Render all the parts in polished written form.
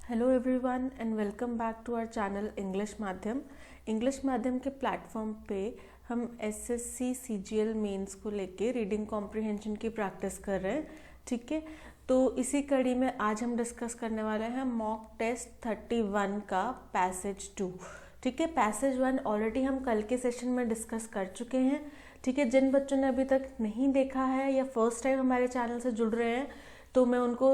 Hello everyone and welcome back to our channel English माध्यम। English माध्यम के platform पे हम एसएससी सीजीएल मेंस को लेके रीडिंग कॉम्प्रिहेंशन की प्रैक्टिस कर रहे हैं। ठीक है, तो इसी कड़ी में आज हम डिस्कस करने वाले हैं मॉक टेस्ट 31 का पैसेज 2। ठीक है, पैसेज 1 ऑलरेडी हम कल के सेशन में डिस्कस कर चुके हैं। ठीक है, जिन बच्चों ने अभी तक नहीं देखा है या फर्स्ट टाइम हमारे चैनल से जुड़ रहे हैं तो मैं उनको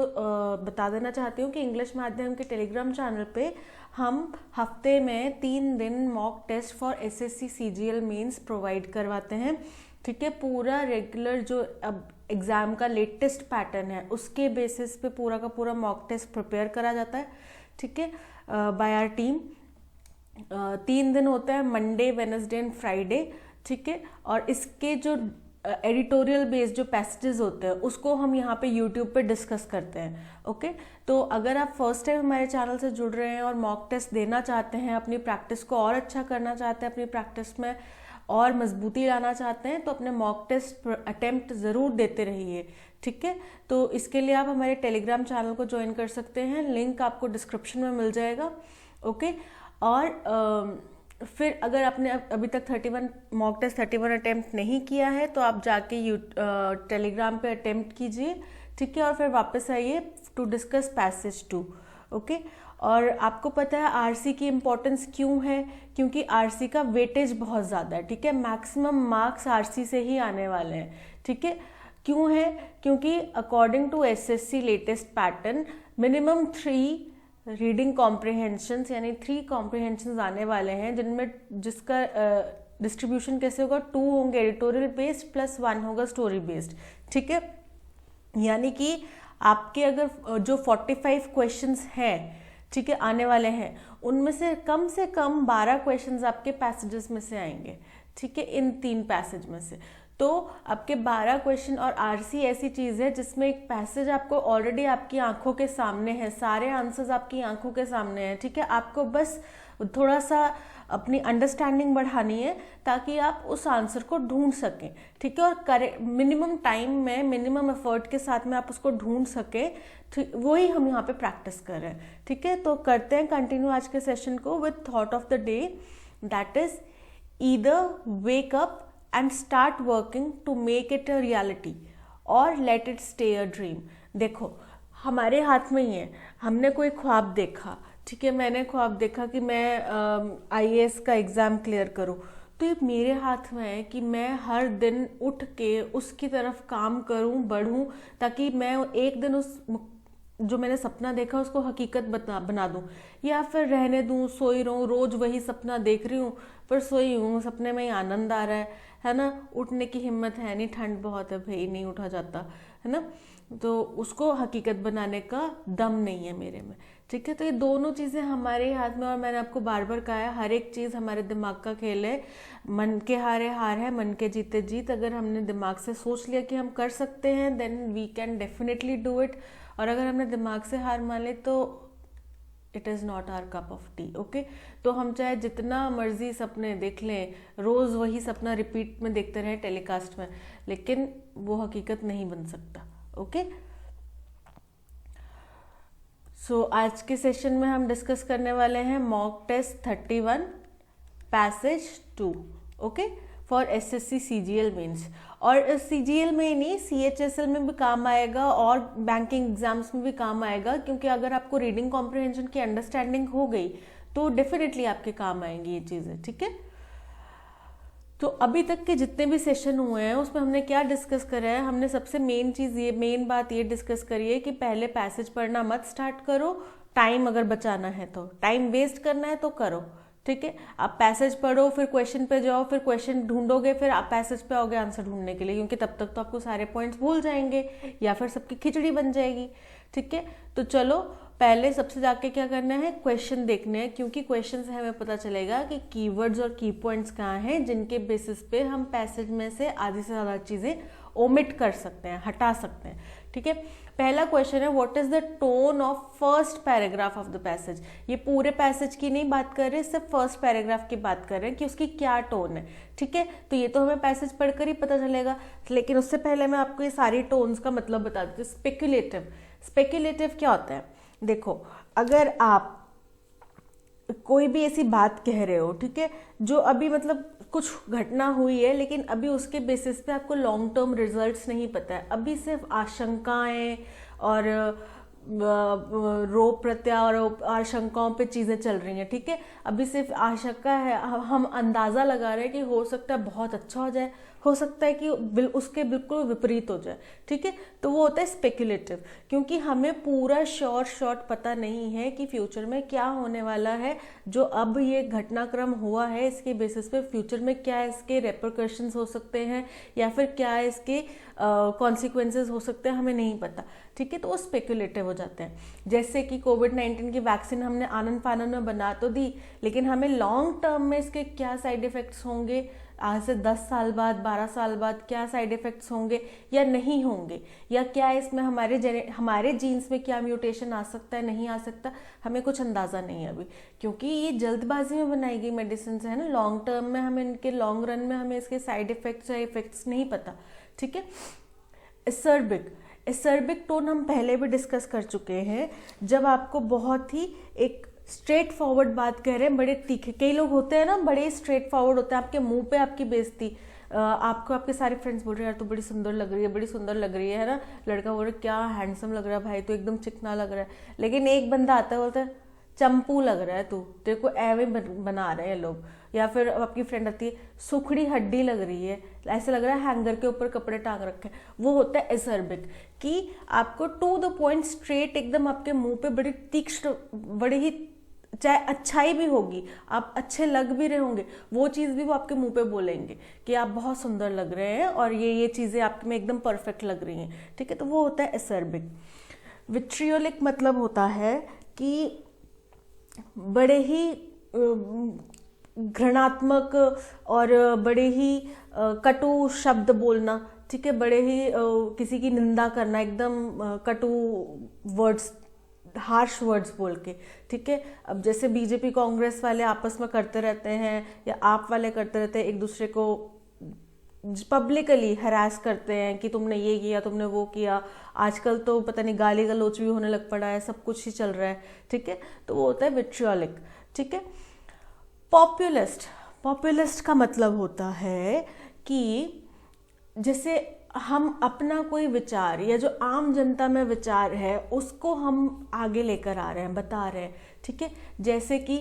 बता देना चाहती हूँ कि इंग्लिश माध्यम के टेलीग्राम चैनल पे हम हफ्ते में 3 दिन mock test for SSC CGL mains provide करवाते हैं। ठीक है, पूरा रेगुलर जो अब एग्ज़ाम का लेटेस्ट पैटर्न है उसके बेसिस पे पूरा का पूरा मॉक टेस्ट प्रिपेयर करा जाता है। ठीक है, बाय आवर टीम 3 दिन होता है, मंडे, वेडनेसडे एंड फ्राइडे। ठीक है, और इसके जो एडिटोरियल बेस्ड जो पैसेजेस होते हैं उसको हम यहाँ पे यूट्यूब पे डिस्कस करते हैं। ओके, तो अगर आप फर्स्ट टाइम हमारे चैनल से जुड़ रहे हैं और मॉक टेस्ट देना चाहते हैं, अपनी प्रैक्टिस को और अच्छा करना चाहते हैं, अपनी प्रैक्टिस में और मजबूती लाना चाहते हैं, तो अपने मॉक टेस्ट अटेम्प्ट ज़रूर देते रहिए। ठीक है, तो इसके लिए आप हमारे टेलीग्राम चैनल को ज्वाइन कर सकते हैं, लिंक आपको डिस्क्रिप्शन में मिल जाएगा। ओके, और फिर अगर आपने अभी तक 31 मॉक टेस्ट 31 अटेम्प्ट नहीं किया है तो आप जाके टेलीग्राम पे अटेम्प्ट कीजिए। ठीक है, और फिर वापस आइए टू डिस्कस पैसेज 2। ओके, और आपको पता है आरसी की इम्पोर्टेंस क्यों है? क्योंकि आरसी का वेटेज बहुत ज़्यादा है। ठीक है, मैक्सिमम मार्क्स आरसी से ही आने वाले हैं। ठीक है, क्यों है? क्योंकि according to SSC latest pattern minimum 3 reading comprehensions यानी 3 कॉम्प्रिहेंशंस आने वाले हैं, जिनमें जिसका डिस्ट्रीब्यूशन कैसे होगा, 2 होंगे एडिटोरियल बेस्ड प्लस 1 होगा स्टोरी बेस्ड। ठीक है, यानी कि आपके अगर जो 45 क्वेश्चंस हैं, ठीक है, आने वाले हैं, उनमें से कम 12 क्वेश्चंस आपके पैसेजेस में से आएंगे। ठीक है, इन 3 पैसेज में से तो आपके 12 क्वेश्चन। और आरसी ऐसी चीज़ है जिसमें एक पैसेज आपको ऑलरेडी आपकी आंखों के सामने है, सारे आंसर्स आपकी आंखों के सामने हैं। ठीक है, आपको बस थोड़ा सा अपनी अंडरस्टैंडिंग बढ़ानी है ताकि आप उस आंसर को ढूंढ सकें। ठीक है, और मिनिमम टाइम में मिनिमम एफर्ट के साथ में आप उसको ढूंढ सकें। ठीक, वही हम यहाँ पे प्रैक्टिस कर रहे हैं। ठीक है, तो करते हैं कंटिन्यू आज के सेशन को with thought of the day, that is either wake up and start working to make it a reality or let it stay a dream। देखो, हमारे हाथ में ही है। हमने कोई ख्वाब देखा, ठीक है, मैंने ख्वाब देखा कि मैं आईएएस का एग्ज़ाम क्लियर करूं, तो ये मेरे हाथ में है कि मैं हर दिन उठ के उसकी तरफ काम करूं, बढ़ूं, ताकि मैं एक दिन उस जो मैंने सपना देखा उसको हकीकत बना दूं, या फिर रहने दूं, सोई रहूं, रोज वही सपना देख रही हूँ पर सोई हूँ, सपने में ही आनंद आ रहा है ना, उठने की हिम्मत है नहीं, ठंड बहुत है भाई, नहीं उठा जाता है ना, तो उसको हकीकत बनाने का दम नहीं है मेरे में। ठीक है, तो ये दोनों चीज़ें हमारे हाथ में। और मैंने आपको बार बार कहा है, हर एक चीज़ हमारे दिमाग का खेल है। मन के हारे हार है, मन के जीते जीत। अगर हमने दिमाग से सोच लिया कि हम कर सकते हैं, then we can definitely do it. और अगर हमने दिमाग से हार मान ली तो it is not our cup of tea. Okay, तो हम चाहे जितना मर्जी सपने देख लें, रोज़ वही सपना रिपीट में देखते रहें टेलीकास्ट में, लेकिन वो हकीकत नहीं बन सकता। ओके, सो आज के सेशन में हम डिस्कस करने वाले हैं mock test 31 passage 2। Okay, for SSC CGL mains. और सीजीएल में ही नहीं, सीएचएसएल में भी काम आएगा और बैंकिंग एग्जाम्स में भी काम आएगा, क्योंकि अगर आपको रीडिंग कॉम्प्रिहेंशन की अंडरस्टैंडिंग हो गई तो डेफिनेटली आपके काम आएंगी ये चीज़ें। ठीक है, तो अभी तक के जितने भी सेशन हुए हैं उसमें हमने क्या डिस्कस करा है? हमने सबसे मेन बात ये डिस्कस करी है कि पहले पैसेज पढ़ना मत स्टार्ट करो। टाइम अगर बचाना है तो, टाइम वेस्ट करना है तो करो। ठीक है, आप पैसेज पढ़ो, फिर क्वेश्चन पे जाओ, फिर क्वेश्चन ढूंढोगे, फिर आप पैसेज पे आओगे आंसर ढूंढने के लिए, क्योंकि तब तक तो आपको सारे पॉइंट्स भूल जाएंगे या फिर सबकी खिचड़ी बन जाएगी। ठीक है, तो चलो पहले सबसे जाके क्या करना है, क्वेश्चन देखने हैं, क्योंकि क्वेश्चन से हमें पता चलेगा कि कीवर्ड्स और की पॉइंट्स कहाँ हैं, जिनके बेसिस पे हम पैसेज में से आधी से ज़्यादा चीज़ें ओमिट कर सकते हैं, हटा सकते हैं। ठीक है, पहला क्वेश्चन है, what is the tone of first paragraph of the passage. ये पूरे पैसेज की नहीं बात कर रहे, सिर्फ फर्स्ट पैराग्राफ की बात कर रहे हैं कि उसकी क्या टोन है। ठीक है, तो ये तो हमें पैसेज पढ़कर ही पता चलेगा, लेकिन उससे पहले मैं आपको ये सारी टोन्स का मतलब बता देती हूँ। स्पेक्युलेटिव क्या होता है? देखो, अगर आप कोई भी ऐसी बात कह रहे हो, ठीक है, जो अभी मतलब कुछ घटना हुई है लेकिन अभी उसके बेसिस पे आपको लॉन्ग टर्म रिजल्ट्स नहीं पता है, अभी सिर्फ आशंकाएं और रोग प्रत्यारोप आशंकाओं पे चीज़ें चल रही हैं, ठीक है। अभी सिर्फ आशंका है, हम अंदाज़ा लगा रहे हैं कि हो सकता है बहुत अच्छा हो जाए, हो सकता है कि उसके बिल्कुल विपरीत हो जाए, ठीक है। तो वो होता है स्पेक्युलेटिव, क्योंकि हमें पूरा शॉर्ट पता नहीं है कि फ्यूचर में क्या होने वाला है। जो अब ये घटनाक्रम हुआ है इसके बेसिस पे फ्यूचर में क्या इसके रेपरकशंस हो सकते हैं या फिर क्या इसके कॉन्सिक्वेंसेस हो सकते हैं, हमें नहीं पता, ठीक है। तो वो स्पेक्युलेटिव हो जाते हैं। जैसे कि कोविड-19 की वैक्सीन हमने आनंद फानंद में बना तो दी, लेकिन हमें लॉन्ग टर्म में इसके क्या साइड इफेक्ट्स होंगे, आज से 10 साल बाद 12 साल बाद क्या साइड इफेक्ट्स होंगे या नहीं होंगे, या क्या इसमें हमारे जीन्स में क्या म्यूटेशन आ सकता है, नहीं आ सकता, हमें कुछ अंदाज़ा नहीं है अभी, क्योंकि ये जल्दबाजी में बनाई गई मेडिसिन है ना। लॉन्ग टर्म में हमें इनके लॉन्ग रन में हमें इसके साइड इफेक्ट्स या इफेक्ट्स नहीं पता, ठीक है। एसर्बिक टोन हम पहले भी डिस्कस कर चुके हैं, जब आपको बहुत ही एक स्ट्रेट फॉरवर्ड बात कह रहे हैं, बड़े तीखे, कई लोग होते हैं ना बड़े स्ट्रेट फॉरवर्ड होते हैं, आपके मुंह पे आपकी बेइज्जती, आपको आपके सारे फ्रेंड्स बोल रहे हैं यार तू बड़ी सुंदर लग रही है, बड़ी सुंदर लग रही है ना, लड़का बोल रहा है क्या हैंडसम लग रहा है भाई, तो एकदम चिकना लग रहा है, लेकिन एक बंदा आता है बोलता है चंपू लग रहा है तू, तेरे को एवे बना रहे हैं लोग। या फिर आपकी फ्रेंड आती है सुखड़ी हड्डी लग रही है, ऐसे लग रहा है हैंगर के ऊपर कपड़े टांग रखे, वो होता है एसर्बिक, कि आपको टू द पॉइंट स्ट्रेट एकदम आपके मुंह पे बड़ी तीक्ष्ण, बड़ी ही, चाहे अच्छाई भी होगी, आप अच्छे लग भी रहे होंगे, वो चीज़ भी वो आपके मुंह पे बोलेंगे कि आप बहुत सुंदर लग रहे हैं और ये चीज़ें आपके में एकदम परफेक्ट लग रही हैं, ठीक है। तो वो होता है एसर्बिक। विट्रियोलिक मतलब होता है कि बड़े ही घृणात्मक और बड़े ही कटु शब्द बोलना, ठीक है, बड़े ही किसी की निंदा करना, एकदम कटु वर्ड्स, हार्श वर्ड्स बोल के, ठीक है। अब जैसे बीजेपी कांग्रेस वाले आपस में करते रहते हैं या आप वाले करते रहते हैं, एक दूसरे को पब्लिकली हरास करते हैं कि तुमने ये किया, तुमने वो किया, आजकल तो पता नहीं गाली गलौच भी होने लग पड़ा है, सब कुछ ही चल रहा है, ठीक है। तो वो होता है विट्रियोलिक, ठीक है। पॉपुलिस्ट का मतलब होता है कि जैसे हम अपना कोई विचार या जो आम जनता में विचार है उसको हम आगे लेकर आ रहे हैं, बता रहे हैं, ठीक है। जैसे कि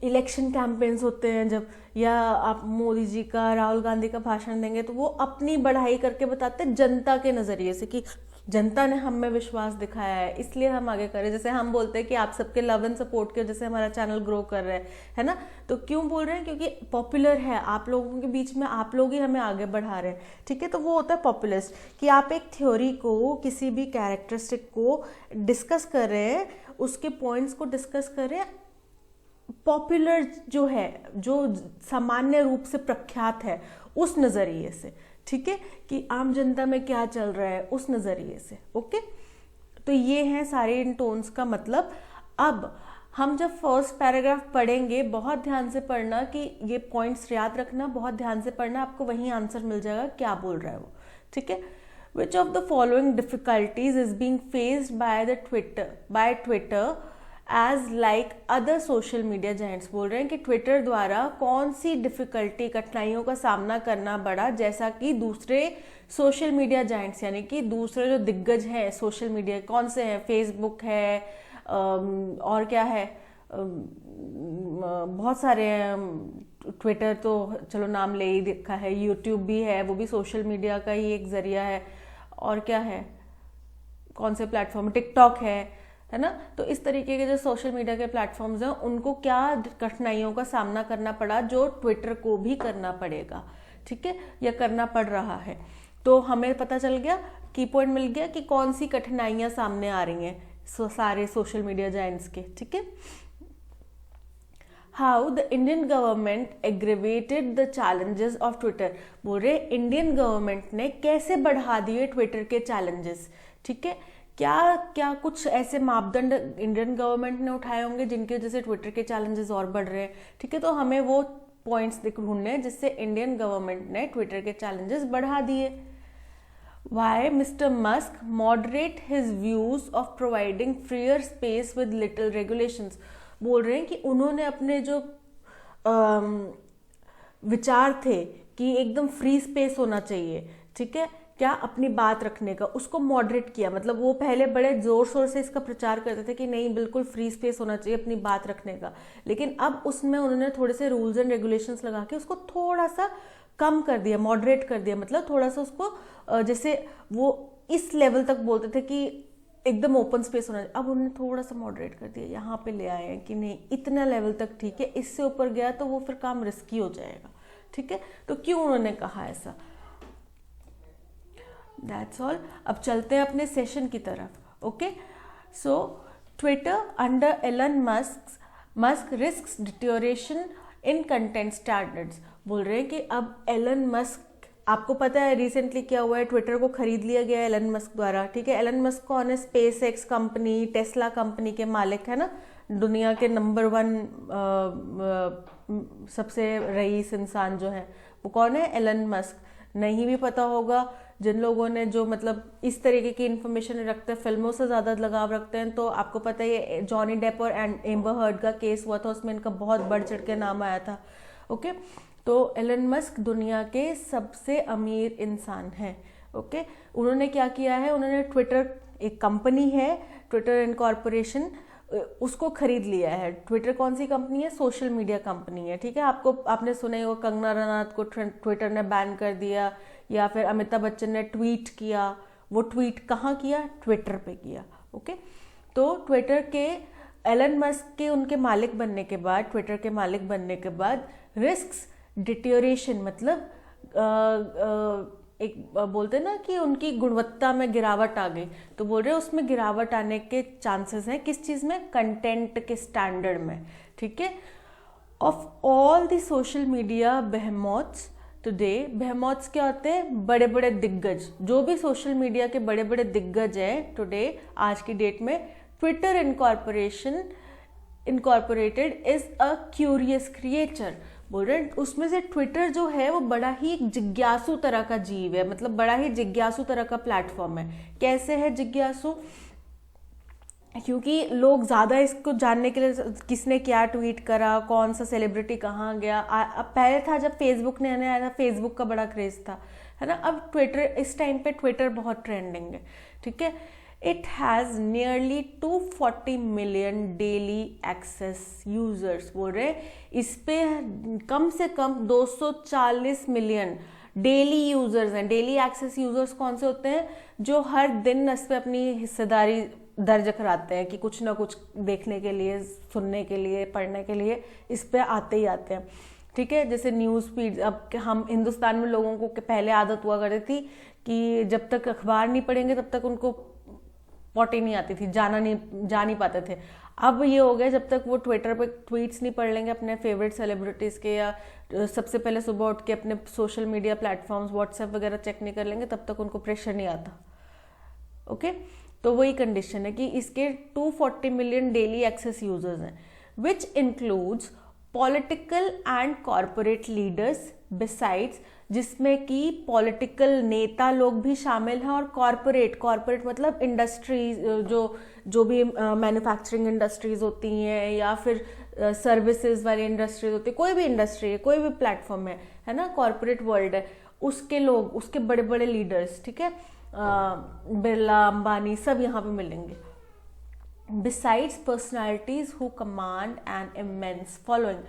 इलेक्शन कैंपेन्स होते हैं जब, या आप मोदी जी का, राहुल गांधी का भाषण देंगे तो वो अपनी बढ़ाई करके बताते हैं जनता के नज़रिए से कि जनता ने हम में विश्वास दिखाया है इसलिए हम आगे करें। जैसे हम बोलते हैं कि आप सबके लव एंड सपोर्ट की वजह से हमारा चैनल ग्रो कर रहा है ना। तो क्यों बोल रहे हैं? क्योंकि पॉपुलर है, आप लोगों के बीच में आप लोग ही हमें आगे बढ़ा रहे हैं, ठीक है। तो वो होता है पॉपुलिस्ट, कि आप एक थ्योरी को, किसी भी कैरेक्टरिस्टिक को डिस्कस कर रहे हैं, उसके पॉइंट्स को डिस्कस कर रहे हैं पॉपुलर जो है, जो सामान्य रूप से प्रख्यात है, उस नज़रिए से, ठीक है, कि आम जनता में क्या चल रहा है उस नज़रिए से। ओके, तो ये हैं सारे इन टोन्स का मतलब। अब हम जब फर्स्ट पैराग्राफ पढ़ेंगे, बहुत ध्यान से पढ़ना, कि ये पॉइंट्स याद रखना, बहुत ध्यान से पढ़ना, आपको वहीं आंसर मिल जाएगा क्या बोल रहा है वो, ठीक है। Which of the following difficulties is being faced by Twitter as like other social media giants. बोल रहे हैं कि ट्विटर द्वारा कौन सी डिफिकल्टी, कठिनाइयों का सामना करना पड़ा, जैसा कि दूसरे सोशल मीडिया जायंट्स, यानी कि दूसरे जो दिग्गज हैं सोशल मीडिया, कौन से हैं? फेसबुक है, और क्या है, बहुत सारे हैं। ट्विटर तो चलो नाम ले ही रखा है, यूट्यूब भी है, वो भी सोशल मीडिया का ही एक जरिया है। और क्या है, कौन से प्लेटफॉर्म, टिकटॉक है ना। तो इस तरीके के जो सोशल मीडिया के प्लेटफॉर्म्स हैं, उनको क्या कठिनाइयों का सामना करना पड़ा, जो ट्विटर को भी करना पड़ेगा, ठीक है, या करना पड़ रहा है। तो हमें पता चल गया, की पॉइंट मिल गया कि कौन सी कठिनाइयां सामने आ रही हैं सारे सोशल मीडिया जायंट्स के, ठीक है। How the Indian government aggravated the challenges of Twitter. बोल रहे इंडियन गवर्नमेंट ने कैसे बढ़ा दिए ट्विटर के चैलेंजेस, ठीक है। क्या कुछ ऐसे मापदंड इंडियन गवर्नमेंट ने उठाए होंगे जिनकी वजह से ट्विटर के चैलेंजेस और बढ़ रहे हैं, ठीक है। तो हमें वो पॉइंट्स ढूंढने हैं जिससे इंडियन गवर्नमेंट ने ट्विटर के चैलेंजेस बढ़ा दिए। Why Mr. Musk moderate his views of providing freer space with little regulations. बोल रहे हैं कि उन्होंने अपने जो विचार थे कि एकदम फ्री स्पेस होना चाहिए, ठीक है, क्या अपनी बात रखने का, उसको मॉडरेट किया। मतलब वो पहले बड़े जोर शोर से इसका प्रचार करते थे कि नहीं बिल्कुल फ्री स्पेस होना चाहिए अपनी बात रखने का, लेकिन अब उसमें उन्होंने थोड़े से रूल्स एंड रेगुलेशंस लगा के उसको थोड़ा सा कम कर दिया, मॉडरेट कर दिया। मतलब थोड़ा सा उसको जैसे वो इस लेवल तक बोलते थे कि एकदम ओपन स्पेस होना चाहिए, अब उन्होंने थोड़ा सा मॉडरेट कर दिया, यहाँ पे ले आए हैं कि नहीं इतना लेवल तक ठीक है, इससे ऊपर गया तो वो फिर काम रिस्की हो जाएगा, ठीक है। तो क्यों उन्होंने कहा ऐसा, दैट्स ऑल। अब चलते हैं अपने सेशन की तरफ। Okay, so Twitter under Elon Musk risks deterioration in content standards. बोल रहे हैं कि अब एलन मस्क, आपको पता है रिसेंटली क्या हुआ है, ट्विटर को खरीद लिया गया है एलन मस्क द्वारा, ठीक है। एलन मस्क कौन है, space x company, Tesla company के मालिक है ना, दुनिया के नंबर 1 सबसे रईस इंसान जो है वो कौन है, एलन मस्क। नहीं भी पता होगा जिन लोगों ने, जो मतलब इस तरीके की इन्फॉर्मेशन रखते हैं, फिल्मों से ज़्यादा लगाव रखते हैं, तो आपको पता है जॉनी डेप और एम्बर हर्ड का केस हुआ था, उसमें इनका बहुत बढ़ चढ़ के नाम आया था। ओके, तो एलन मस्क दुनिया के सबसे अमीर इंसान हैं। ओके, उन्होंने क्या किया है, उन्होंने ट्विटर, एक कंपनी है ट्विटर इनकॉर्पोरेशन, उसको खरीद लिया है। ट्विटर कौन सी कंपनी है, सोशल मीडिया कंपनी है, ठीक है। आपने सुना ही होगा कंगना रनौत को ट्विटर ने बैन कर दिया, या फिर अमिताभ बच्चन ने ट्वीट किया, वो ट्वीट कहाँ किया, ट्विटर पे किया। ओके, तो ट्विटर के एलन मस्क के उनके मालिक बनने के बाद, ट्विटर के मालिक बनने के बाद रिस्क्स डिटोरेशन, मतलब एक बोलते हैं ना कि उनकी गुणवत्ता में गिरावट आ गई, तो बोल रहे हैं उसमें गिरावट आने के चांसेस हैं। किस चीज़ में, कंटेंट के स्टैंडर्ड में, ठीक है। Of all the social media behemoths today, behemoths क्या होते हैं, बड़े बड़े दिग्गज, जो भी सोशल मीडिया के बड़े बड़े दिग्गज हैं टुडे, आज की डेट में, Twitter incorporated is a curious creature. बोल रहे हैं उसमें से ट्विटर जो है वो बड़ा ही जिज्ञासु तरह का जीव है, मतलब बड़ा ही जिज्ञासु तरह का प्लेटफॉर्म है। कैसे है जिज्ञासु, क्योंकि लोग ज़्यादा इसको जानने के लिए किसने क्या ट्वीट करा, कौन सा सेलिब्रिटी कहाँ गया, अब पहले था जब फेसबुक ने आया था, फेसबुक का बड़ा क्रेज था, है ना। अब ट्विटर, इस टाइम पे ट्विटर बहुत ट्रेंडिंग है, ठीक है। It has nearly 240 million daily access users. बोल रहे इस पे कम से कम 240 मिलियन डेली यूजर्स हैं। डेली एक्सेस यूजर्स कौन से होते हैं, जो हर दिन इस पे अपनी हिस्सेदारी दर्ज कराते हैं कि कुछ ना कुछ देखने के लिए, सुनने के लिए, पढ़ने के लिए इस पे आते ही आते हैं, ठीक है। जैसे न्यूज़ फीड, अब हम हिंदुस्तान में लोगों को पहले आदत हुआ करती थी कि जब तक अखबार नहीं पढ़ेंगे तब तक उनको पॉटी नहीं आती थी, जा नहीं पाते थे। अब ये हो गया, जब तक वो ट्विटर पे ट्वीट्स नहीं पढ़ लेंगे अपने फेवरेट सेलिब्रिटीज़ के, या सबसे पहले सुबह उठ के अपने सोशल मीडिया प्लेटफॉर्म्स व्हाट्सएप वगैरह चेक नहीं कर लेंगे, तब तक उनको प्रेशर नहीं आता। ओके, तो वही कंडीशन है कि इसके 240 मिलियन डेली एक्सेस यूजर्स हैं, which includes political and corporate leaders besides, जिसमें कि पॉलिटिकल नेता लोग भी शामिल हैं, और कॉरपोरेट मतलब इंडस्ट्रीज, जो भी मैन्युफैक्चरिंग इंडस्ट्रीज होती हैं, या फिर सर्विसेज वाली इंडस्ट्रीज होती है, कोई भी इंडस्ट्री है, कोई भी प्लेटफॉर्म है ना, कॉरपोरेट वर्ल्ड है, उसके लोग, उसके बड़े बड़े लीडर्स, ठीक है, बिरला, अंबानी, सब यहाँ पे मिलेंगे। Besides personalities who command an immense following,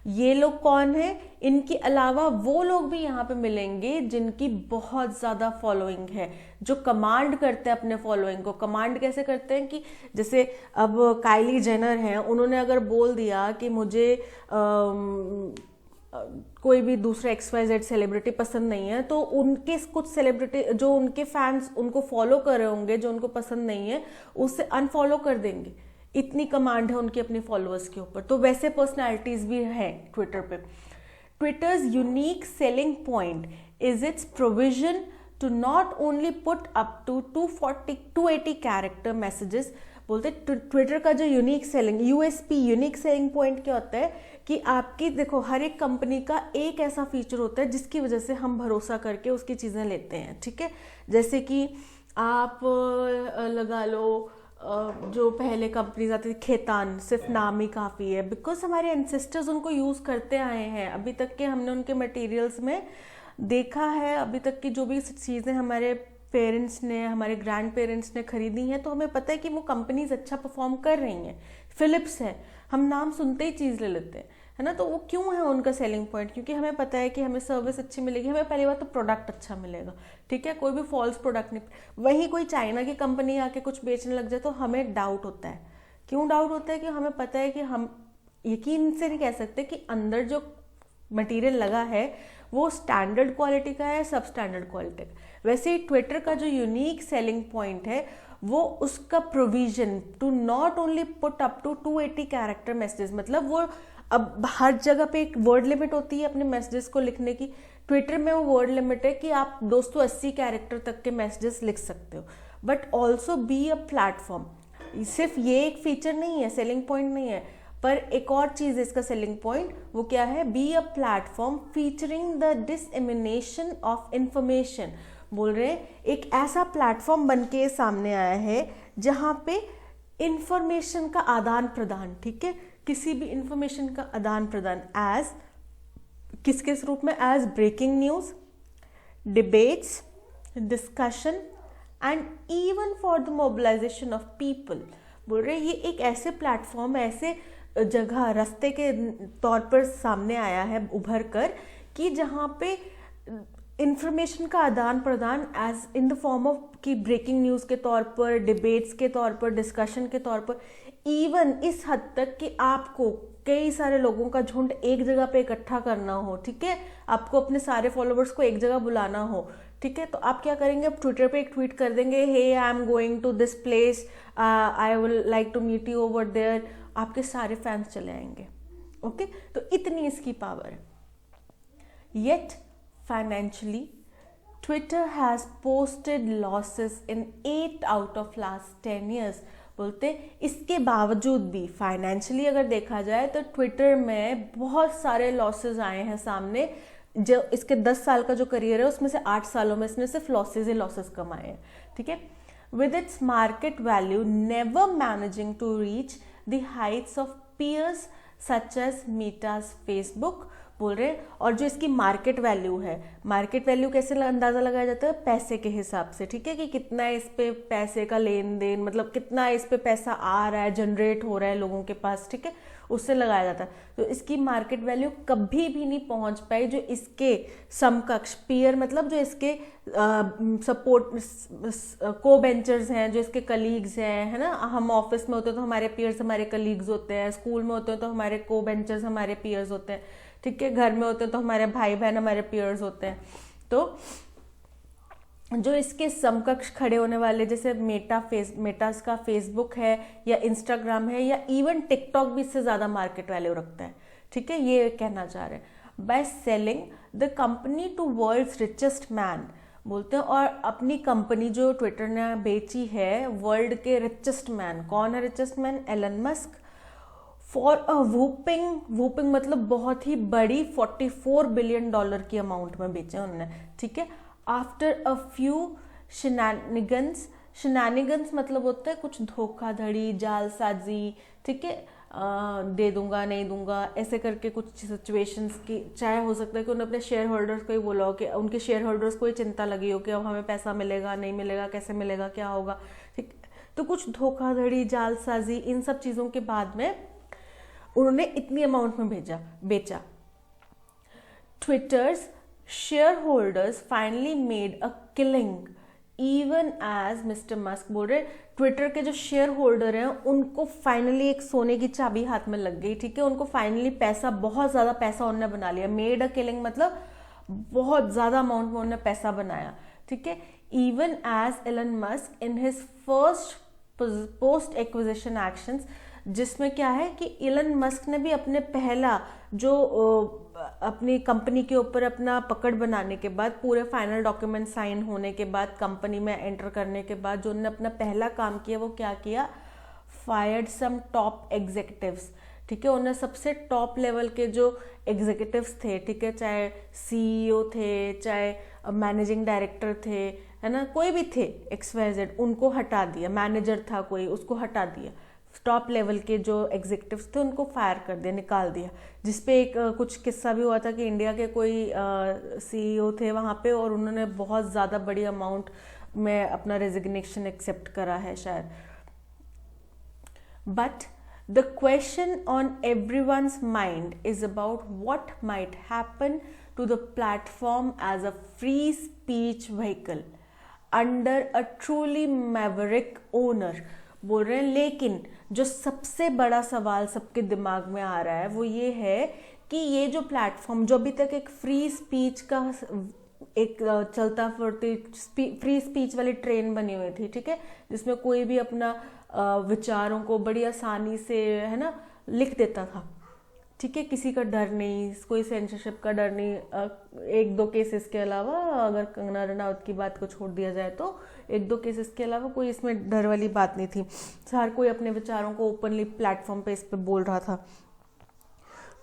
ये लोग कौन है, इनके अलावा वो लोग भी यहाँ पे मिलेंगे जिनकी बहुत ज़्यादा फॉलोइंग है, जो कमांड करते हैं अपने फॉलोइंग को। कमांड कैसे करते हैं कि जैसे अब काइली जेनर हैं, उन्होंने अगर बोल दिया कि मुझे कोई भी दूसरा XYZ सेलिब्रिटी पसंद नहीं है, तो उनके कुछ सेलिब्रिटी जो उनके फैंस उनको फॉलो कर रहे होंगे, जो उनको पसंद नहीं है, उससे अनफॉलो कर देंगे। इतनी कमांड है उनकी अपने फॉलोअर्स के ऊपर। तो वैसे पर्सनालिटीज भी हैं ट्विटर पे। Twitter's unique selling point is its provision to not only put up to 280 character messages बोलते ट्विटर का जो unique selling USP unique selling point क्या होता है कि आपकी देखो हर एक कंपनी का एक ऐसा फीचर होता है जिसकी वजह से हम भरोसा करके उसकी चीज़ें लेते हैं, ठीक है। जैसे कि आप लगा लो जो पहले कंपनीज आती थी खेतान, सिर्फ नाम ही काफ़ी है, बिकॉज हमारे एंसेस्टर्स उनको यूज़ करते आए हैं, अभी तक के हमने उनके मटेरियल्स में देखा है, अभी तक की जो भी चीज़ें हमारे पेरेंट्स ने हमारे ग्रैंड पेरेंट्स ने खरीदी हैं तो हमें पता है कि वो कंपनीज अच्छा परफॉर्म कर रही हैं। फिलिप्स है, हम नाम सुनते ही चीज़ ले लेते हैं, है ना। तो वो क्यों है उनका सेलिंग पॉइंट, क्योंकि हमें पता है कि हमें सर्विस अच्छी मिलेगी, हमें पहली बात तो प्रोडक्ट अच्छा मिलेगा, ठीक है, कोई भी फॉल्स प्रोडक्ट नहीं। वहीं कोई चाइना की कंपनी आके कुछ बेचने लग जाए तो हमें डाउट होता है। क्यों डाउट होता है कि हमें पता है कि हम यकीन से नहीं कह सकते कि अंदर जो मटेरियल लगा है वो स्टैंडर्ड क्वालिटी का है, सब स्टैंडर्ड क्वालिटी का। वैसे ही ट्विटर का जो यूनिक सेलिंग पॉइंट है वो उसका provision to not only put up to 280 character messages, मतलब वो अब हर जगह पे एक वर्ड लिमिट होती है अपने मैसेजेस को लिखने की, ट्विटर में वो वर्ड लिमिट है कि आप 280 कैरेक्टर तक के मैसेजेस लिख सकते हो, but also be a platform. सिर्फ ये एक फीचर नहीं है, सेलिंग पॉइंट नहीं है, पर एक और चीज इसका सेलिंग पॉइंट वो क्या है, be a platform featuring the dissemination of information. बोल रहे हैं एक ऐसा प्लेटफॉर्म बन के सामने आया है जहां पे इंफॉर्मेशन का आदान प्रदान, ठीक है, किसी भी इंफॉर्मेशन का आदान प्रदान एज किसके रूप में, as breaking news, debates, discussion and even for the mobilisation of people. बोल रहे ये एक ऐसे प्लेटफॉर्म, ऐसे जगह रास्ते के तौर पर सामने आया है उभर कर कि जहाँ पे इंफॉर्मेशन का आदान प्रदान as in the form of कि ब्रेकिंग न्यूज़ के तौर पर, डिबेट्स के तौर पर, डिस्कशन के तौर पर, इवन इस हद तक कि आपको कई सारे लोगों का झुंड एक जगह पे इकट्ठा करना हो, ठीक है, आपको अपने सारे फॉलोवर्स को एक जगह बुलाना हो, ठीक है, तो आप क्या करेंगे, आप ट्विटर पे एक ट्वीट कर देंगे, hey I am going to this place, I will like to meet you over there, आपके सारे फैंस चले आएंगे, ओके। तो इतनी इसकी पावर है। Yet financially Twitter has posted losses in 8 out of last 10 years। बोलते इसके बावजूद भी फाइनेंशियली अगर देखा जाए तो ट्विटर में बहुत सारे लॉसेस आए हैं सामने। जो इसके 10 साल का जो करियर है उसमें से 8 सालों में इसने सिर्फ लॉसेस ही लॉसेस कमाए हैं, ठीक है। With its market value never managing to reach the heights of peers such as Meta's Facebook. बोल रहे हैं और जो इसकी मार्केट वैल्यू है, मार्केट वैल्यू कैसे अंदाजा लगाया जाता है, पैसे के हिसाब से, ठीक है, कि कितना इस पे पैसे का लेन देन, मतलब कितना इस पे पैसा आ रहा है, जनरेट हो रहा है लोगों के पास, ठीक है, उससे लगाया जाता है। तो इसकी मार्केट वैल्यू कभी भी नहीं पहुंच पाई जो इसके समकक्ष पीयर, मतलब जो इसके सपोर्ट को बेंचर्स हैं, जो इसके कलीग्स हैं, है ना। हम ऑफिस में होते हैं तो हमारे पीयर्स हमारे कलीग्स होते हैं, स्कूल में होते हैं तो हमारे को बेंचर्स हमारे पीयर्स होते हैं, ठीक है, घर में होते हैं तो हमारे भाई बहन हमारे पीयर्स होते हैं। तो जो इसके समकक्ष खड़े होने वाले जैसे मेटास का फेसबुक है या इंस्टाग्राम है या इवन टिकटॉक भी इससे ज़्यादा मार्केट वैल्यू रखता है, ठीक है, ये कहना चाह रहे हैं। By selling the company to world's richest man, बोलते हैं, और अपनी कंपनी जो ट्विटर ने बेची है वर्ल्ड के रिचेस्ट मैन, कौन है richest man, Elon Musk, for a whopping मतलब बहुत ही बड़ी $44 बिलियन की अमाउंट में बेचे उन्होंने, ठीक है। आफ्टर अ फ्यू शेनानिगन्स मतलब होता है कुछ धोखाधड़ी, जालसाजी, ठीक है, दे दूंगा नहीं दूंगा ऐसे करके कुछ सिचुएशंस की, चाहे हो सकता है कि उन्होंने अपने शेयर होल्डर्स को ही बोला हो कि उनके शेयर होल्डर्स को ही चिंता लगी हो कि अब हमें पैसा मिलेगा नहीं मिलेगा, कैसे मिलेगा, क्या होगा, ठीक। तो कुछ धोखाधड़ी, जालसाजी, इन सब चीज़ों के बाद में उन्होंने इतनी अमाउंट में बेचा। Twitter's shareholders finally made a killing even as mister Musk. बोल रहे ट्विटर के जो शेयर होल्डर हैं उनको फाइनली एक सोने की चाबी हाथ में लग गई, ठीक है, उनको फाइनली पैसा, बहुत ज्यादा पैसा उन्होंने बना लिया। मेड अ किलिंग मतलब बहुत ज्यादा अमाउंट में उन्होंने पैसा बनाया, ठीक है। Even as Elon Musk in his first post acquisition actions, जिसमें क्या है कि इलन मस्क ने भी अपने पहला जो अपनी कंपनी के ऊपर अपना पकड़ बनाने के बाद, पूरे फाइनल डॉक्यूमेंट साइन होने के बाद, कंपनी में एंटर करने के बाद जो उन्होंने अपना पहला काम किया वो क्या किया, फायर्ड सम टॉप एग्जीक्यूटिव्स, ठीक है, उन्हें सबसे टॉप लेवल के जो एग्जीक्यूटिव्स थे, ठीक है, चाहे सीईओ थे, चाहे मैनेजिंग डायरेक्टर थे, है ना, कोई भी थे XYZ, उनको हटा दिया। मैनेजर था कोई, उसको हटा दिया। टॉप लेवल के जो एग्जीक्यूटिव्स थे उनको फायर कर दिया, निकाल दिया। जिसपे एक कुछ किस्सा भी हुआ था कि इंडिया के कोई सीईओ थे वहाँ पे, और उन्होंने बहुत ज़्यादा बड़ी अमाउंट में अपना रेजिग्नेशन एक्सेप्ट करा है शायद। But the question on everyone's mind is about what might happen to the platform as a free speech vehicle under a truly maverick owner, बोल रहे हैं। लेकिन जो सबसे बड़ा सवाल सबके दिमाग में आ रहा है वो ये है कि ये जो प्लेटफॉर्म, जो अभी तक एक फ्री स्पीच का एक चलता फिरती फ्री स्पीच वाली ट्रेन बनी हुई थी, ठीक है, जिसमें कोई भी अपना विचारों को बड़ी आसानी से, है ना, लिख देता था, ठीक है, किसी का डर नहीं, कोई सेंसरशिप का डर नहीं। एक दो केसेस के अलावा, अगर कंगना रनौत की बात को छोड़ दिया जाए तो एक दो केसेस के अलावा कोई इसमें डर वाली बात नहीं थी। हर कोई अपने विचारों को ओपनली प्लेटफॉर्म पे इस पे बोल रहा था।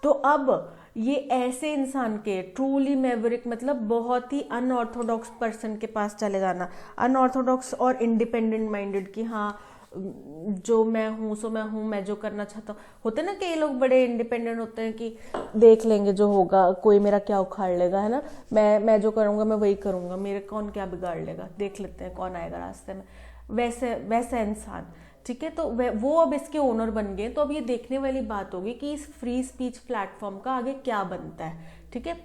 तो अब ये ऐसे इंसान के, ट्रूली मैवरिक मतलब बहुत ही अनऑर्थोडॉक्स पर्सन के पास चले जाना, अनऑर्थोडॉक्स और इंडिपेंडेंट माइंडेड, कि हाँ जो मैं हूँ सो मैं हूँ, मैं जो करना चाहता हूँ। होते ना कि ये लोग बड़े इंडिपेंडेंट होते हैं कि देख लेंगे जो होगा, कोई मेरा क्या उखाड़ लेगा, है ना, मैं जो करूँगा मैं वही करूँगा, मेरे कौन क्या बिगाड़ लेगा, देख लेते हैं कौन आएगा रास्ते में, वैसा इंसान, ठीक है। तो वो अब इसके ओनर बन गए। तो अब ये देखने वाली बात होगी कि इस फ्री स्पीच प्लेटफॉर्म का आगे क्या बनता है, ठीक है।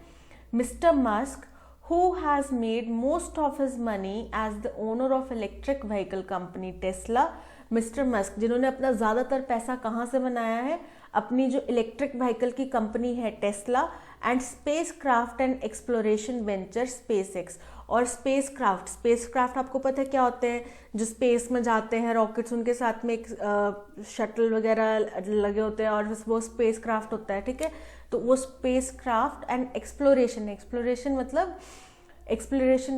Mister Musk, who has made most of his money as the owner of electric vehicle company Tesla, mister Musk जिन्होंने अपना ज़्यादातर पैसा कहाँ से बनाया है, अपनी जो इलेक्ट्रिक व्हीकल की कंपनी है Tesla, and space craft and exploration venture SpaceX। और स्पेस क्राफ्ट आपको पता है क्या होते हैं, जो स्पेस में जाते हैं रॉकेट्स, उनके साथ में एक शटल वगैरह लगे होते हैं और वो स्पेस क्राफ्ट होता है, ठीक है। तो वो space craft and exploration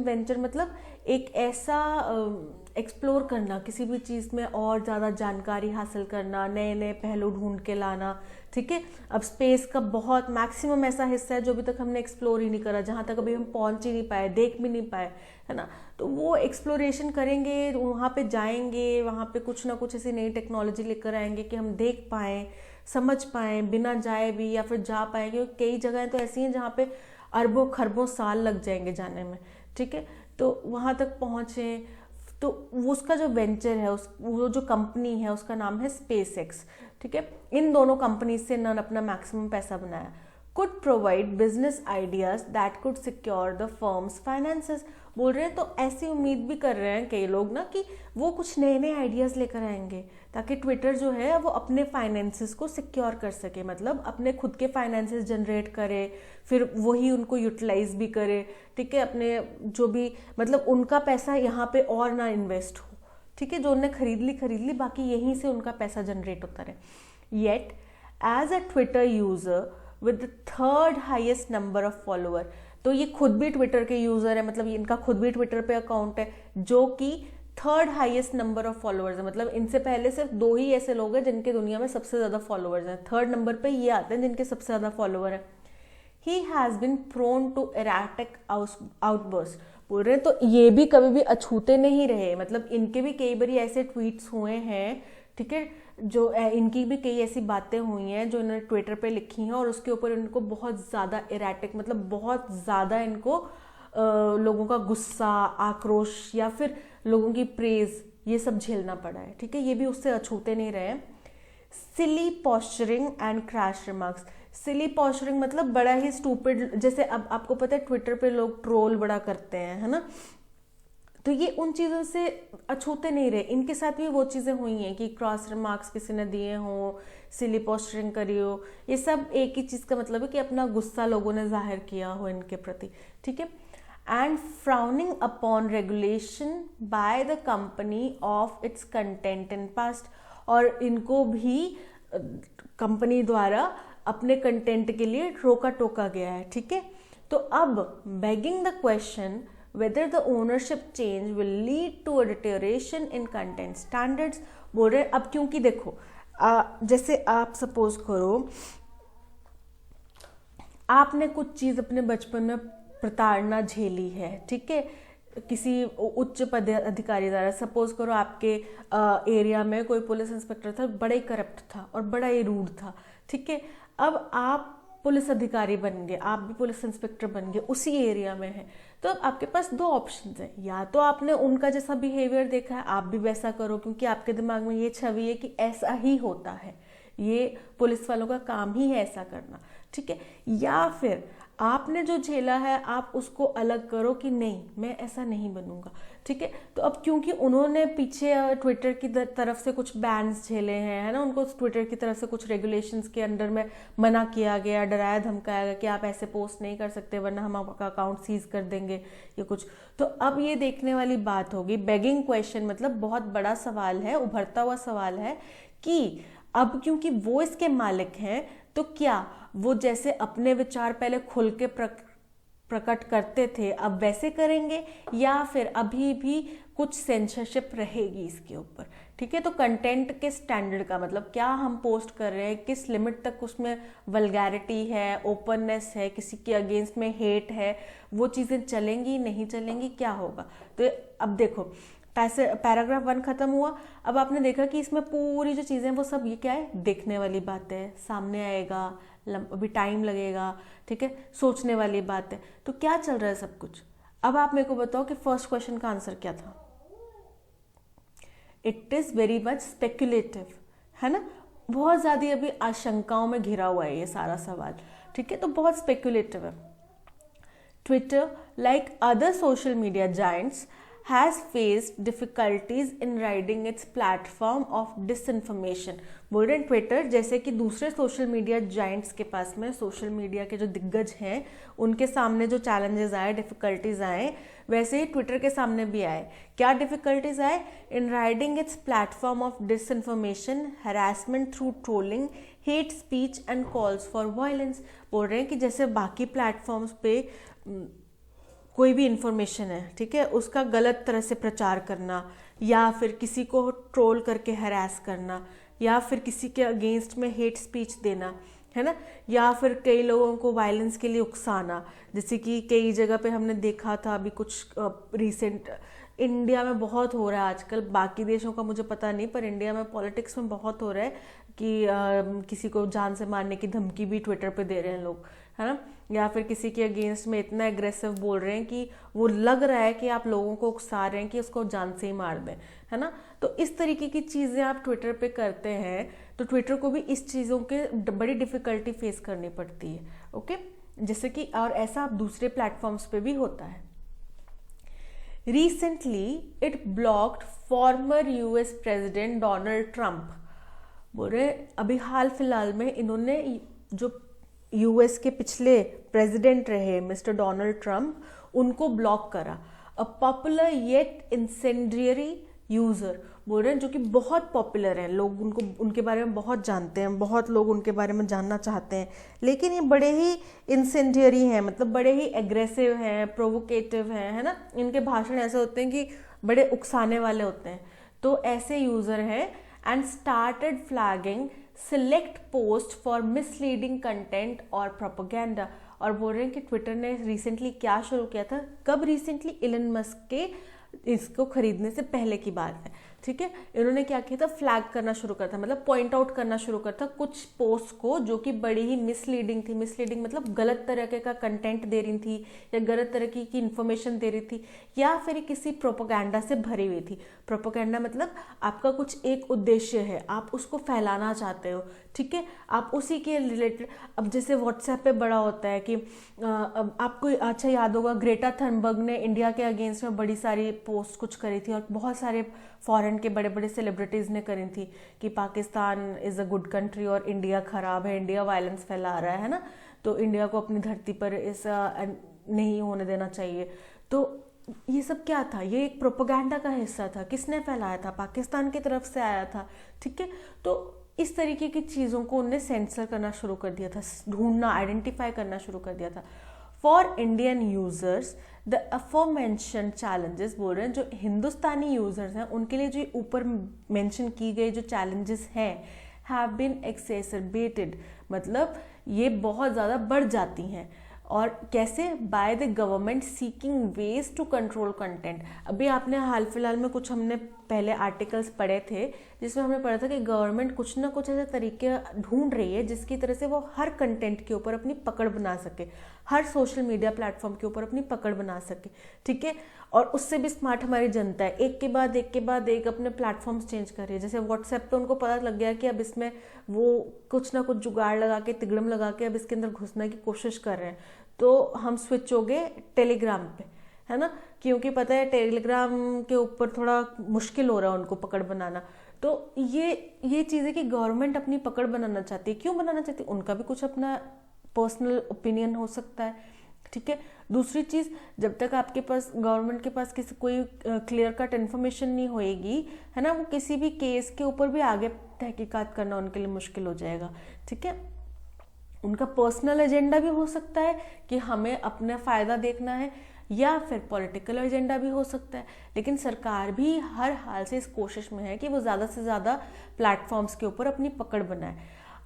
venture मतलब एक ऐसा एक्सप्लोर करना, किसी भी चीज़ में और ज़्यादा जानकारी हासिल करना, नए नए पहलू ढूंढ के लाना, ठीक है। अब स्पेस का बहुत मैक्सिमम ऐसा हिस्सा है जो अभी तक हमने एक्सप्लोर ही नहीं करा, जहाँ तक अभी हम पहुँच ही नहीं पाए, देख भी नहीं पाए, है ना। तो वो एक्सप्लोरेशन करेंगे, वहाँ पे जाएंगे, वहाँ पे कुछ ना कुछ ऐसी नई टेक्नोलॉजी लेकर आएंगे कि हम देख पाएँ, समझ पाएँ, बिना जाए भी, या फिर जा पाएँ, क्योंकि कई जगहें तो ऐसी हैं जहाँ पे अरबों खरबों साल लग जाएंगे जाने में, ठीक है। तो वहाँ तक पहुँचे, तो उसका जो वेंचर है, वो जो कंपनी है उसका नाम है SpaceX, ठीक है। इन दोनों कंपनी से इन्होंने अपना मैक्सिमम पैसा बनाया। Could provide business ideas that could secure the firms finances, बोल रहे हैं। तो ऐसी उम्मीद भी कर रहे हैं कई लोग ना कि वो कुछ नए नए आइडियाज लेकर आएंगे ताकि ट्विटर जो है वो अपने फाइनेंसेस को सिक्योर कर सके, मतलब अपने खुद के फाइनेंसेस जनरेट करे, फिर वही उनको यूटिलाइज भी करे, ठीक है। अपने जो भी मतलब उनका पैसा यहाँ पे और ना इन्वेस्ट हो, ठीक है, जो उन्हें खरीद ली, बाकी यहीं से उनका पैसा जनरेट होता रहे। Yet as a Twitter user with the third highest number of follower, तो ये खुद भी ट्विटर के यूजर है, मतलब इनका खुद भी ट्विटर पे अकाउंट है जो कि third highest number of followers है, मतलब इनसे पहले सिर्फ 2 ही ऐसे लोग हैं जिनके दुनिया में सबसे ज्यादा फॉलोअर्स हैं, थर्ड नंबर पे ये आते हैं जिनके सबसे ज्यादा फॉलोअर है। He has been prone to erratic outburst, बोल रहे हैं। तो ये भी कभी भी अछूते नहीं रहे, मतलब इनके भी कई बार ऐसे ट्वीट्स हुए हैं, ठीक है, जो इनकी भी कई ऐसी बातें हुई हैं जो इन्होंने ट्विटर पे लिखी हैं और उसके ऊपर इनको बहुत ज़्यादा एराटिक मतलब बहुत ज़्यादा इनको लोगों का गुस्सा, आक्रोश या फिर लोगों की प्रेज, ये सब झेलना पड़ा है, ठीक है। ये भी उससे अछूते नहीं रहे। Silly posturing and crash remarks, silly posturing मतलब बड़ा ही स्टूपिड, जैसे अब आपको पता है ट्विटर पे लोग ट्रोल बड़ा करते हैं, है ना, तो ये उन चीज़ों से अछूते नहीं रहे। इनके साथ भी वो चीज़ें हुई हैं कि क्रॉस रिमार्क्स किसी ने दिए हों, सिली पोस्टरिंग करी हो, ये सब एक ही चीज़ का मतलब है कि अपना गुस्सा लोगों ने जाहिर किया हो इनके प्रति, ठीक है। And frowning upon regulation by the company of its content in past, और इनको भी कंपनी द्वारा अपने कंटेंट के लिए रोका टोका गया है, ठीक है। तो अब begging the question whether the ownership change will lead to a deterioration in content standards, बोल रहे अब क्योंकि देखो जैसे आप सपोज करो आपने कुछ चीज़ अपने बचपन में प्रताड़ना झेली है, ठीक है, किसी उच्च पद अधिकारी द्वारा। सपोज करो आपके एरिया में कोई पुलिस इंस्पेक्टर था, बड़ा ही करप्ट था और बड़ा ही रूड था, ठीक है। अब आप पुलिस अधिकारी बन गए, आप भी पुलिस इंस्पेक्टर बन गए, उसी एरिया में है, तो अब आपके पास दो ऑप्शन हैं। या तो आपने उनका जैसा बिहेवियर देखा है, आप भी वैसा करो क्योंकि आपके दिमाग में ये छवि है कि ऐसा ही होता है, ये पुलिस वालों का काम ही है ऐसा करना, ठीक है। या फिर आपने जो झेला है आप उसको अलग करो कि नहीं मैं ऐसा नहीं बनूंगा, ठीक है। तो अब क्योंकि उन्होंने पीछे ट्विटर की तरफ से कुछ बैन्स झेले हैं, है ना, उनको ट्विटर की तरफ से कुछ रेगुलेशंस के अंडर में मना किया गया, डराया धमकाया गया कि आप ऐसे पोस्ट नहीं कर सकते वरना हम आपका अकाउंट सीज कर देंगे या कुछ। तो अब ये देखने वाली बात होगी, बेगिंग क्वेश्चन, मतलब बहुत बड़ा सवाल है, उभरता हुआ सवाल है कि अब क्योंकि वो इसके मालिक हैं तो क्या वो जैसे अपने विचार पहले खुल के प्रकट करते थे अब वैसे करेंगे, या फिर अभी भी कुछ सेंसरशिप रहेगी इसके ऊपर, ठीक है। तो कंटेंट के स्टैंडर्ड का मतलब क्या हम पोस्ट कर रहे हैं, किस लिमिट तक उसमें वल्गैरिटी है, ओपननेस है, किसी के अगेंस्ट में हेट है, वो चीज़ें चलेंगी नहीं चलेंगी, क्या होगा। तो अब देखो पैराग्राफ 1 खत्म हुआ। अब आपने देखा कि इसमें पूरी जो चीज़ें वो सब ये क्या है, देखने वाली बात है, सामने आएगा, अभी टाइम लगेगा, ठीक है, सोचने वाली बात है। तो क्या चल रहा है सब कुछ। अब आप मेरे को बताओ कि फर्स्ट क्वेश्चन का आंसर क्या था। It is very much speculative, है ना, बहुत ज़्यादा अभी आशंकाओं में घिरा हुआ है ये सारा सवाल, ठीक है। तो बहुत स्पेक्युलेटिव है। Twitter like other social media giants has faced difficulties in riding its platform of disinformation। बोल रहे हैं ट्विटर जैसे कि दूसरे सोशल मीडिया जाइंट्स के पास में, सोशल मीडिया के जो दिग्गज हैं उनके सामने जो चैलेंजेस आए, डिफिकल्टीज आए, वैसे ही ट्विटर के सामने भी आए। क्या डिफिकल्टीज आए? In ridding its platform of disinformation, harassment through trolling, hate speech and calls for violence. बोल रहे हैं कि जैसे बाकी प्लेटफॉर्म्स पे कोई भी इंफॉर्मेशन है, ठीक है, उसका गलत तरह से प्रचार करना, या फिर किसी को ट्रोल करके हरास करना, या फिर किसी के अगेंस्ट में हेट स्पीच देना, है ना, या फिर कई लोगों को वायलेंस के लिए उकसाना, जैसे कि कई जगह पे हमने देखा था अभी कुछ रिसेंट इंडिया में बहुत हो रहा है आजकल, बाकी देशों का मुझे पता नहीं, पर इंडिया में पॉलिटिक्स में बहुत हो रहा है कि किसी को जान से मारने की धमकी भी ट्विटर पे दे रहे हैं लोग, है ना, या फिर किसी के अगेंस्ट में इतना एग्रेसिव बोल रहे हैं कि वो लग रहा है कि आप लोगों को उकसा रहे हैं कि उसको जान से ही मार दें, है ना। तो इस तरीके की चीज़ें आप ट्विटर पे करते हैं तो ट्विटर को भी इस चीज़ों के बड़ी डिफ़िकल्टी फेस करनी पड़ती है, ओके, जैसे कि और ऐसा आप दूसरे प्लेटफॉर्म्स पे भी होता है। Recently it blocked former US president Donald Trump. बोल रहे अभी हाल फिलहाल में इन्होंने जो यूएस के पिछले प्रेसिडेंट रहे मिस्टर डोनाल्ड ट्रंप, उनको ब्लॉक करा। A popular yet incendiary user, बोल रहे हैं जो कि बहुत पॉपुलर हैं, लोग उनको उनके बारे में बहुत जानते हैं, बहुत लोग उनके बारे में जानना चाहते हैं, लेकिन ये बड़े ही इंसेंडियरी हैं, मतलब बड़े ही एग्रेसिव हैं, प्रोवोकेटिव हैं, है ना, इनके भाषण ऐसे होते हैं कि बड़े उकसाने वाले होते हैं। तो ऐसे यूजर हैं and started flagging select post for misleading content और प्रोपेगेंडा। और बोल रहे हैं कि ट्विटर ने रिसेंटली क्या शुरू किया था, कब रिसेंटली, इलन मस्क के इसको खरीदने से पहले की बात है, ठीक है। इन्होंने क्या किया था, फ्लैग करना शुरू कर था, मतलब पॉइंट आउट करना शुरू कर था कुछ पोस्ट को जो कि बड़ी ही मिसलीडिंग थी। मिसलीडिंग मतलब गलत तरीके का कंटेंट दे रही थी, या गलत तरीके की इन्फॉर्मेशन दे रही थी, या फिर किसी प्रोपेगेंडा से भरी हुई थी। प्रोपेगेंडा मतलब आपका कुछ एक उद्देश्य है, आप उसको फैलाना चाहते हो, ठीक है, आप उसी के रिलेटेड। अब जैसे व्हाट्सएप पे बड़ा होता है कि आपको अच्छा याद होगा ग्रेटा थनबर्ग ने इंडिया के अगेंस्ट में बड़ी सारी पोस्ट कुछ करी थी, और बहुत सारे फॉरेन के बड़े बड़े सेलिब्रिटीज़ ने करी थी कि Pakistan is a good country और इंडिया ख़राब है, इंडिया वायलेंस फैला रहा है ना, तो इंडिया को अपनी धरती पर ऐसा नहीं होने देना चाहिए। तो ये सब क्या था, ये एक प्रोपेगेंडा का हिस्सा था। किसने फैलाया था? पाकिस्तान की तरफ से आया था, ठीक है। तो इस तरीके की चीज़ों को उन्हें सेंसर करना शुरू कर दिया था, ढूंढना, आइडेंटिफाई करना शुरू कर दिया था। For Indian users the aforementioned challenges, बोल रहे हैं जो हिंदुस्तानी यूजर्स हैं उनके लिए जो ऊपर मेंशन की गई जो चैलेंजेस हैं हैव बीन एक्सेसरबेटेड, मतलब ये बहुत ज़्यादा बढ़ जाती हैं। और कैसे? By the government seeking ways to control content. अभी आपने हाल फिलहाल में कुछ हमने पहले आर्टिकल्स पढ़े थे जिसमें हमने पढ़ा था कि गवर्नमेंट कुछ ना कुछ ऐसे तरीके ढूंढ रही है जिसकी तरह से वो हर कंटेंट के ऊपर अपनी पकड़ बना सके, हर सोशल मीडिया प्लेटफॉर्म के ऊपर अपनी पकड़ बना सके, ठीक है। और उससे भी स्मार्ट हमारी जनता है, एक के बाद एक अपने प्लेटफॉर्म्स चेंज कर रही है। जैसे व्हाट्सएप पे उनको पता लग गया कि अब इसमें वो कुछ ना कुछ जुगाड़ लगा के, तिगड़म लगा के अब इसके अंदर घुसने की कोशिश कर रहे हैं, तो हम स्विच हो गए टेलीग्राम पे, है ना, क्योंकि पता है टेलीग्राम के ऊपर थोड़ा मुश्किल हो रहा है उनको पकड़ बनाना। तो ये चीज़ें कि गवर्नमेंट अपनी पकड़ बनाना चाहती है। क्यों बनाना चाहती है? उनका भी कुछ अपना पर्सनल ओपिनियन हो सकता है, ठीक है। दूसरी चीज़, जब तक आपके पास गवर्नमेंट के पास कोई क्लियर कट इन्फॉर्मेशन नहीं होएगी, है ना, वो किसी भी केस के ऊपर भी आगे तहकीकात करना उनके लिए मुश्किल हो जाएगा, ठीक है। उनका पर्सनल एजेंडा भी हो सकता है कि हमें अपना फ़ायदा देखना है, या फिर पॉलिटिकल एजेंडा भी हो सकता है। लेकिन सरकार भी हर हाल से इस कोशिश में है कि वो ज़्यादा से ज़्यादा प्लेटफॉर्म्स के ऊपर अपनी पकड़ बनाए।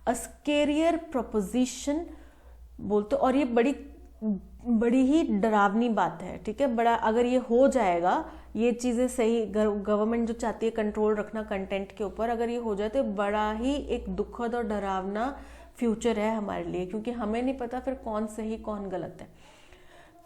अ स्केरियर प्रोपोजिशन बोलते, और ये बड़ी ही डरावनी बात है, ठीक है। बड़ा अगर ये हो जाएगा, ये चीज़ें सही, गवर्नमेंट जो चाहती है कंट्रोल रखना कंटेंट के ऊपर, अगर ये हो जाए तो बड़ा ही एक दुखद और डरावना फ्यूचर है हमारे लिए, क्योंकि हमें नहीं पता फिर कौन सही कौन गलत है।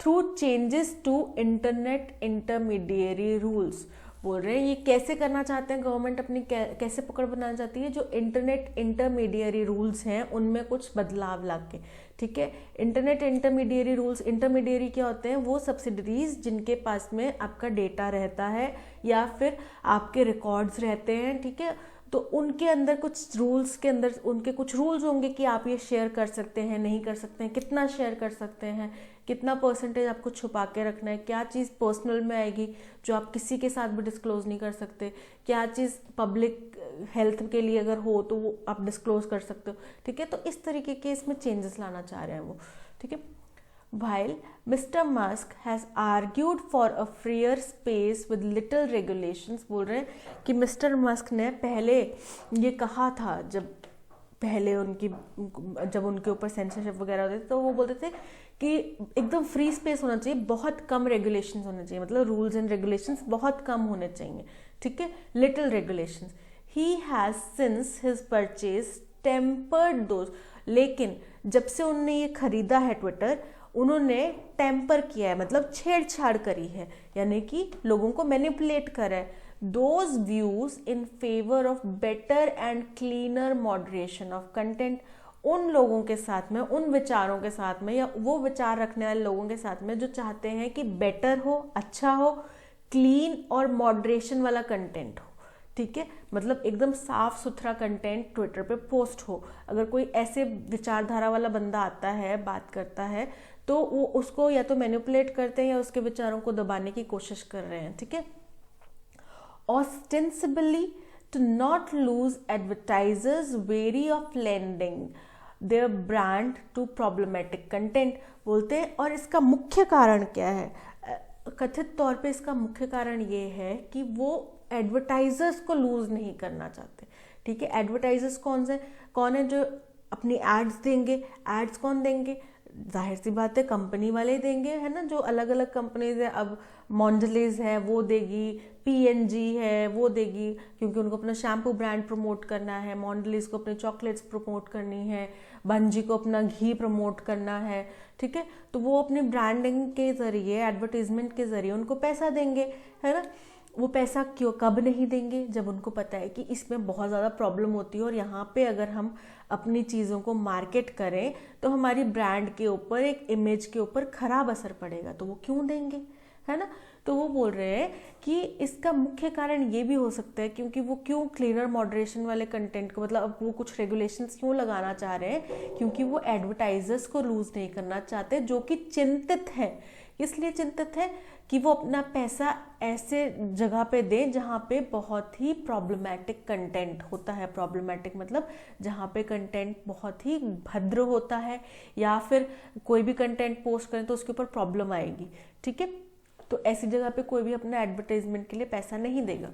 Through changes to internet intermediary rules, बोल रहे हैं ये कैसे करना चाहते हैं गवर्नमेंट, अपनी कैसे पकड़ बनाना चाहती है, जो इंटरनेट इंटरमीडिएरी रूल्स हैं उनमें कुछ बदलाव लाके, ठीक है। इंटरनेट इंटरमीडिएरी रूल्स, इंटरमीडिएरी क्या होते हैं? वो सब्सिडरीज जिनके पास में आपका डेटा रहता है या फिर आपके रिकॉर्ड्स रहते हैं, ठीक है। तो उनके अंदर कुछ रूल्स के अंदर उनके कुछ रूल्स होंगे कि आप ये शेयर कर सकते हैं, नहीं कर सकते हैं, कितना शेयर कर सकते हैं, कितना परसेंटेज आपको छुपा के रखना है, क्या चीज़ पर्सनल में आएगी जो आप किसी के साथ भी डिस्क्लोज नहीं कर सकते, क्या चीज़ पब्लिक हेल्थ के लिए अगर हो तो वो आप डिस्क्लोज कर सकते हो, ठीक है। तो इस तरीके के इसमें चेंजेस लाना चाह रहे हैं वो, ठीक है। While Mr. Musk has argued for a freer space with little regulations, बोल रहे हैं कि मिस्टर मस्क ने पहले ये कहा था, जब उनके ऊपर सेंसरशिप वगैरह होते थे तो वो बोलते थे कि एकदम फ्री स्पेस होना चाहिए, बहुत कम रेगुलेशंस होने चाहिए, मतलब रूल्स एंड रेगुलेशंस बहुत कम होने चाहिए, ठीक है, little regulations. He has since his purchase tempered those, लेकिन जब से उन्होंने ये खरीदा है ट्विटर, उन्होंने टेम्पर किया है, मतलब छेड़छाड़ करी है, यानी कि लोगों को मैनिपुलेट करा है। Those views in favour of better and cleaner moderation of content, उन लोगों के साथ में, उन विचारों के साथ में, या वो विचार रखने वाले लोगों के साथ में जो चाहते हैं कि बेटर हो, अच्छा हो, क्लीन और मॉडरेशन वाला कंटेंट हो, ठीक है, मतलब एकदम साफ सुथरा कंटेंट ट्विटर पे पोस्ट हो। अगर कोई ऐसे विचारधारा वाला बंदा आता है, बात करता है, तो वो उसको या तो मैनिपुलेट करते हैं या उसके विचारों को दबाने की कोशिश कर रहे हैं, ठीक है। ostensibly to not lose advertisers wary of lending their brand to problematic content, बोलते हैं। और इसका मुख्य कारण क्या है? कथित तौर पे इसका मुख्य कारण ये है कि वो एडवर्टाइजर्स को लूज नहीं करना चाहते, ठीक है। एडवर्टाइजर्स कौन है जो अपनी एड्स देंगे? एड्स कौन देंगे? जाहिर सी बात है कंपनी वाले देंगे, है ना, जो अलग अलग कंपनीज है। अब मॉन्जलेज है वो देगी, P&G है वो देगी, क्योंकि उनको अपना शैम्पू ब्रांड प्रमोट करना है, मॉन्जलेज को अपने चॉकलेट्स प्रमोट करनी है, बंजी को अपना घी प्रमोट करना है, ठीक है। तो वो अपने ब्रांडिंग के जरिए, एडवर्टीजमेंट के जरिए उनको पैसा देंगे, है ना। वो पैसा कब नहीं देंगे? जब उनको पता है कि इसमें बहुत ज़्यादा प्रॉब्लम होती है और यहाँ पे अगर हम अपनी चीज़ों को मार्केट करें तो हमारी ब्रांड के ऊपर, एक इमेज के ऊपर खराब असर पड़ेगा, तो वो क्यों देंगे, है ना। तो वो बोल रहे हैं कि इसका मुख्य कारण ये भी हो सकता है, क्योंकि वो क्यों क्लीनर मॉडरेशन वाले कंटेंट को, मतलब अब वो कुछ रेगुलेशंस क्यों लगाना चाह रहे हैं, क्योंकि वो एडवर्टाइजर्स को लूज नहीं करना चाहते, जो कि चिंतित है इसलिए चिंतित है कि वो अपना पैसा ऐसे जगह पे दें जहाँ पे बहुत ही प्रॉब्लमैटिक कंटेंट होता है। प्रॉब्लमैटिक मतलब जहाँ पे कंटेंट बहुत ही भद्र होता है, या फिर कोई भी कंटेंट पोस्ट करें तो उसके ऊपर प्रॉब्लम आएगी, ठीक है। तो ऐसी जगह पे कोई भी अपना एडवर्टाइजमेंट के लिए पैसा नहीं देगा।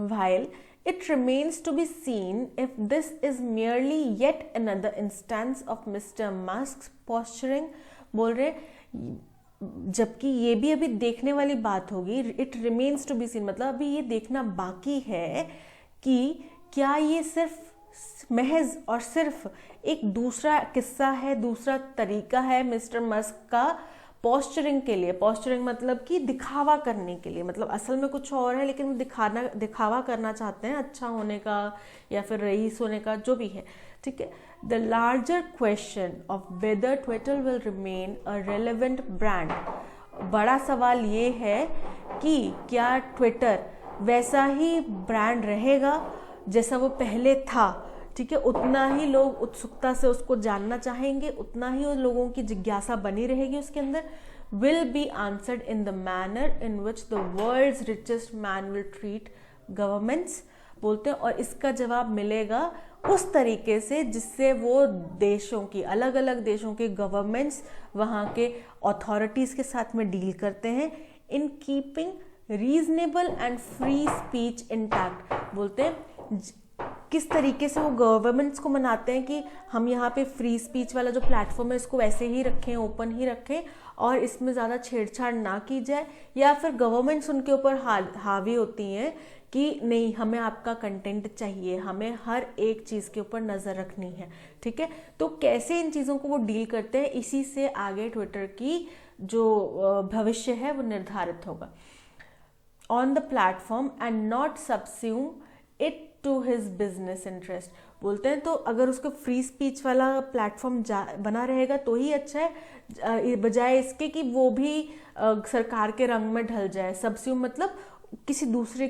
While it remains to be seen if this is merely yet another instance of Mr. Musk's posturing, बोल रहे, जबकि ये भी अभी देखने वाली बात होगी। It remains to be seen मतलब अभी ये देखना बाकी है कि क्या ये सिर्फ महज और सिर्फ एक दूसरा किस्सा है, दूसरा तरीका है मिस्टर मस्क का पोस्चरिंग के लिए। पोस्चरिंग मतलब कि दिखावा करने के लिए, मतलब असल में कुछ और है लेकिन वो दिखावा करना चाहते हैं अच्छा होने का या फिर रईस होने का, जो भी है, ठीक है। The larger question of whether Twitter will remain a relevant brand, बड़ा सवाल ये है कि क्या ट्विटर वैसा ही ब्रांड रहेगा जैसा वो पहले था, ठीक है। उतना ही लोग उत्सुकता से उसको जानना चाहेंगे, उतना ही उन लोगों की जिज्ञासा बनी रहेगी उसके अंदर। Will be answered in the manner in which the world's richest man will treat governments, बोलते हैं, और इसका जवाब मिलेगा उस तरीके से जिससे वो देशों की, अलग अलग देशों के गवर्नमेंट्स वहाँ के अथॉरिटीज़ के साथ में डील करते हैं, in keeping reasonable and free speech intact, बोलते हैं किस तरीके से वो गवर्नमेंट्स को मनाते हैं कि हम यहाँ पे फ्री स्पीच वाला जो प्लेटफॉर्म है इसको वैसे ही रखें, ओपन ही रखें और इसमें ज़्यादा छेड़छाड़ ना की जाए, या फिर गवर्नमेंट्स उनके ऊपर हावी होती हैं कि नहीं हमें आपका कंटेंट चाहिए, हमें हर एक चीज़ के ऊपर नज़र रखनी है, ठीक है। तो कैसे इन चीज़ों को वो डील करते हैं, इसी से आगे ट्विटर की जो भविष्य है वो निर्धारित होगा। On the platform and not subsume it to his business interest, बोलते हैं तो अगर उसको फ्री स्पीच वाला प्लेटफॉर्म बना रहेगा तो ही अच्छा है, बजाय इसके कि वो भी सरकार के रंग में ढल जाए। सबस्यूम मतलब किसी दूसरे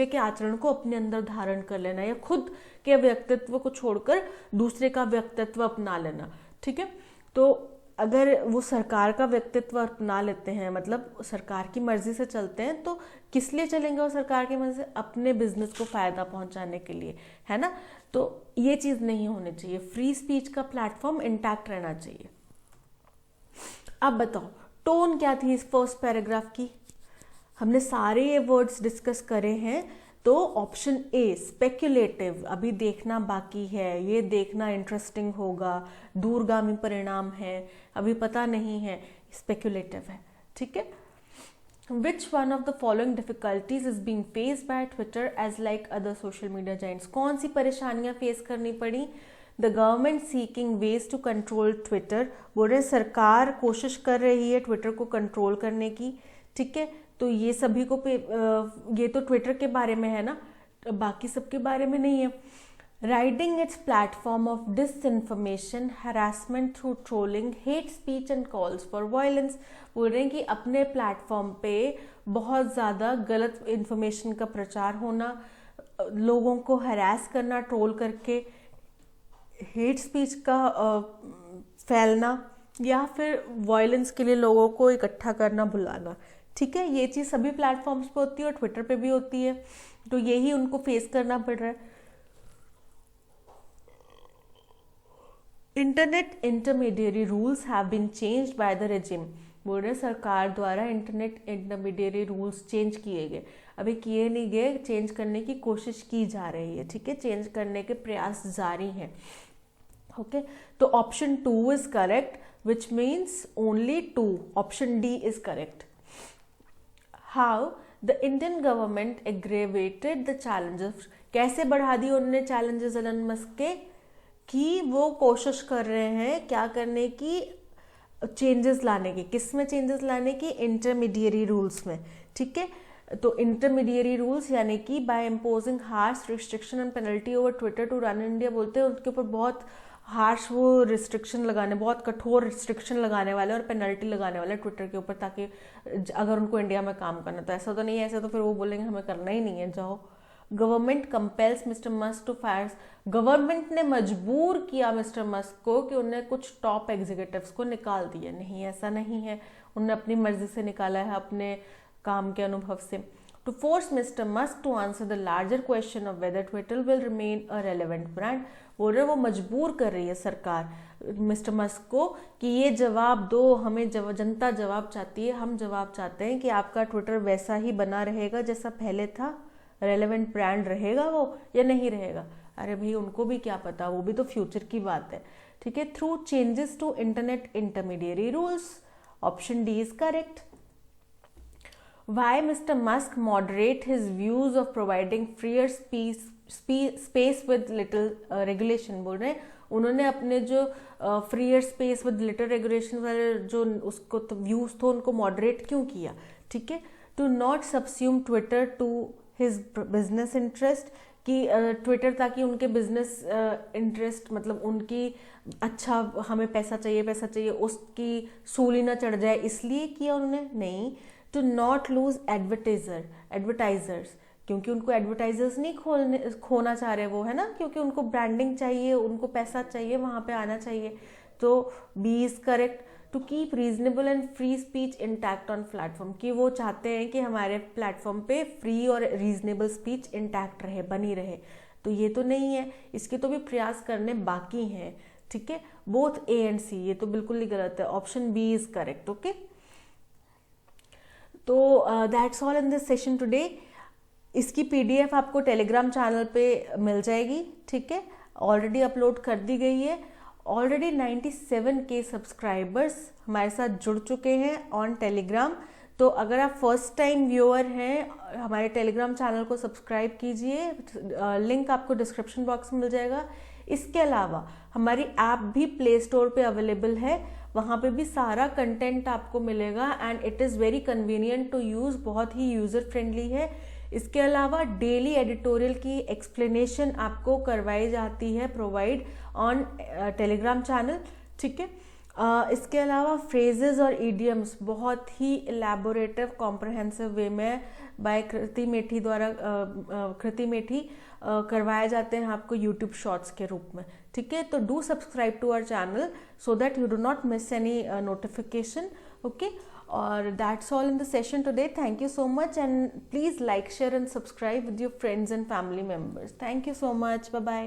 के आचरण को अपने अंदर धारण कर लेना, या खुद के व्यक्तित्व को छोड़कर दूसरे का व्यक्तित्व अपना लेना, ठीक है। तो अगर वो सरकार का व्यक्तित्व अपना लेते हैं, मतलब सरकार की मर्जी से चलते हैं, तो किस लिए चलेंगे वो सरकार की मर्जी से? अपने बिजनेस को फायदा पहुंचाने के लिए, है ना। तो ये चीज नहीं होनी चाहिए, फ्री स्पीच का प्लेटफॉर्म इंटैक्ट रहना चाहिए। अब बताओ टोन क्या थी इस फर्स्ट पैराग्राफ की? हमने सारे ये वर्ड्स डिस्कस करे हैं। तो ऑप्शन ए स्पेक्युलेटिव, अभी देखना बाकी है, ये देखना इंटरेस्टिंग होगा, दूरगामी परिणाम है, अभी पता नहीं है, स्पेक्युलेटिव है, ठीक है। Which one of the following difficulties is being faced by Twitter as like other social media giants? कौन सी परेशानियां फेस करनी पड़ी? The government seeking ways to control Twitter, बोल रहे सरकार कोशिश कर रही है ट्विटर को कंट्रोल करने की, ठीक है। तो ये सभी को ये तो ट्विटर के बारे में है ना, बाकी सबके बारे में नहीं है। Ridding its platform of disinformation, harassment through trolling, hate speech and calls for violence, बोल रहे हैं कि अपने प्लेटफॉर्म पे बहुत ज़्यादा गलत इन्फॉर्मेशन का प्रचार होना, लोगों को हरास करना ट्रोल करके, हेट स्पीच का फैलना, या फिर वायलेंस के लिए लोगों को इकट्ठा करना, बुलाना, ठीक है। ये चीज़ सभी प्लेटफॉर्म्स पे होती है और ट्विटर पे भी होती है, तो यही उनको फेस करना पड़ रहा है। Internet intermediary rules have been changed by the regime, बोल रहे सरकार द्वारा इंटरनेट इंटरमीडियरी रूल्स चेंज किए गए, अभी किए नहीं गए, चेंज करने की कोशिश की जा रही है, ठीक है, चेंज करने के प्रयास जारी हैं, ओके। तो option 2 is correct, which means only 2, option D is correct. How the Indian government aggravated the challenges, कैसे बढ़ा दी उन्होंने चैलेंजेस एलन मस्क के, कि वो कोशिश कर रहे हैं क्या करने की, चेंजेस लाने की, किस में चेंजेस लाने की, इंटरमीडियरी रूल्स में, ठीक है। तो इंटरमीडियरी रूल्स यानी कि by imposing harsh restriction and penalty over Twitter to run India, बोलते हैं उनके ऊपर बहुत हार्श वो रिस्ट्रिक्शन लगाने, बहुत कठोर रिस्ट्रिक्शन लगाने वाले और पेनल्टी लगाने वाले ट्विटर के ऊपर, ताकि अगर उनको इंडिया में काम करना, तो ऐसा तो नहीं है, ऐसा तो फिर वो बोलेंगे हमें करना ही नहीं है, जाओ government compels mister Musk to fire, government ने मजबूर किया मिस्टर मस्क को कि उन्हें कुछ टॉप एग्जीक्यूटिव्स को निकाल दिया। नहीं, ऐसा नहीं है, उन्होंने अपनी मर्जी से निकाला है, अपने काम के अनुभव से। To force mister Musk to answer the larger question of whether Twitter will remain a relevant brand, बोल रहे वो मजबूर कर रही है सरकार मिस्टर मस्क को कि ये जवाब दो, हमें जनता जवाब चाहती है, हम जवाब चाहते हैं कि आपका ट्विटर वैसा ही बना रहेगा जैसा पहले था, रेलेवेंट ब्रांड रहेगा वो या नहीं रहेगा। अरे भाई उनको भी क्या पता, वो भी तो फ्यूचर की बात है, ठीक है। Through changes to internet intermediary rules, option D is correct. Why Mr. Musk moderate his views of providing freer space with little regulation, बोल रहे हैं उन्होंने अपने जो freer space with little regulation वाले जो उसको व्यूज थे उनको मॉडरेट क्यों किया, ठीक है। To not subsume Twitter to his business interest, कि ट्विटर ताकि उनके बिजनेस इंटरेस्ट मतलब उनकी अच्छा हमें पैसा चाहिए उसकी सूली ना चढ़ जाए इसलिए किया उन्होंने, नहीं। टू नॉट लूज एडवर्टाइजर्स, क्योंकि उनको एडवर्टाइजर्स नहीं खोना चाह रहे वो, है ना, क्योंकि उनको ब्रांडिंग चाहिए, उनको पैसा चाहिए, वहाँ पे आना चाहिए। तो B is correct. To keep reasonable and free speech intact on platform, कि वो चाहते हैं कि हमारे प्लेटफॉर्म पे फ्री और रीजनेबल स्पीच इंटैक्ट रहे, बनी रहे। तो ये तो नहीं है, इसके तो भी प्रयास करने बाकी हैं, ठीक है। बोथ ए एंड सी, ये तो बिल्कुल ही गलत है, option B is correct. Okay, तो that's all in this session today. इसकी पीडीएफ आपको टेलीग्राम चैनल पे मिल जाएगी, ठीक है, ऑलरेडी अपलोड कर दी गई है। ऑलरेडी 97K सब्सक्राइबर्स हमारे साथ जुड़ चुके हैं ऑन टेलीग्राम। तो अगर आप फर्स्ट टाइम व्यूअर हैं, हमारे टेलीग्राम चैनल को सब्सक्राइब कीजिए, लिंक आपको डिस्क्रिप्शन बॉक्स में मिल जाएगा। इसके अलावा हमारी ऐप भी प्ले स्टोर पे अवेलेबल है, वहाँ पे भी सारा कंटेंट आपको मिलेगा and it is very convenient to use, बहुत ही यूज़र फ्रेंडली है। इसके अलावा डेली एडिटोरियल की एक्सप्लेनेशन आपको करवाई जाती है प्रोवाइड ऑन टेलीग्राम चैनल, ठीक है। इसके अलावा फ्रेजेस और ईडियम्स बहुत ही इलेबोरेटिव कॉम्प्रहेंसिव वे में बाय कृति मेठी द्वारा कृति मेठी करवाए जाते हैं आपको यूट्यूब शॉर्ट्स के रूप में, ठीक है। तो do subscribe to our channel so that you do not miss any notification, okay. और that's all in the session today. Thank you so much and please like, share and subscribe with your friends and family members. Thank you so much, bye bye.